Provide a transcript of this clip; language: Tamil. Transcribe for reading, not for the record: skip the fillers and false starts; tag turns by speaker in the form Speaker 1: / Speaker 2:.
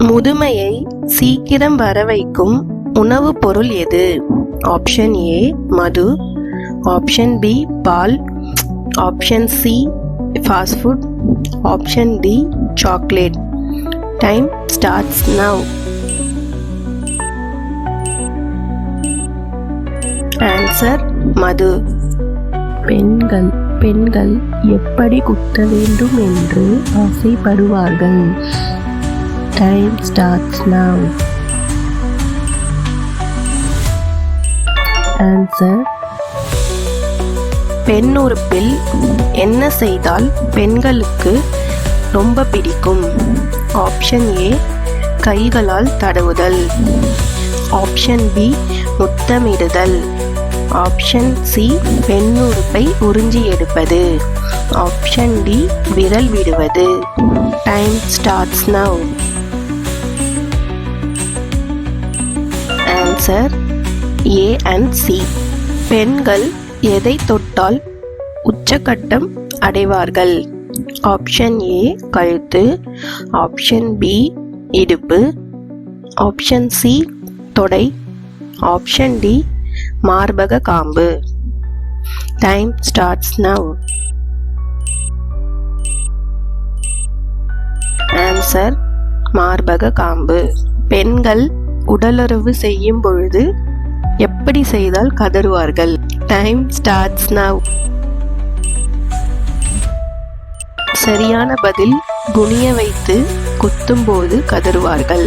Speaker 1: முதுமையை சீக்கிரம் வரவைக்கும் உணவுப் பொருள் எது? ஆப்ஷன் ஏ மது, ஆப்ஷன் பி பால், option C fast food, option D chocolate. Time starts now. Answer மது. பெண்கள் எப்படி குத்த வேண்டும் என்று ஆசைப்படுவார்கள்? Time starts now. ஆன்சர் பெண் உறுப்பில் என்ன செய்தால் பெண்களுக்கு ரொம்ப பிடிக்கும்? ஆப்ஷன் ஏ கைகளால் தடவுதல், ஆப்ஷன் பி முத்தமிடுதல், ஆப்ஷன் சி பெண் உறுப்பை உறிஞ்சி எடுப்பது, ஆப்ஷன் டி விரல் விடுவது. Time starts now. Answer A and C. பெண்கள் எதை தொட்டால் உச்சக்கட்டம் அடைவார்கள்? ஆப்ஷன் ஏ கழுத்து, ஆப்ஷன் பி இடுப்பு, ஆப்ஷன் சி தொடை, ஆப்ஷன் டி மார்பக காம்பு. Time starts now. ஆன்சர் மார்பக காம்பு. பெண்கள் உடலுறவு செய்யும் பொழுது எப்படி செய்தால் கதறுவார்கள்? Time starts now. சரியான பதில் குனிய வைத்து குத்தும்போது கதறுவார்கள்.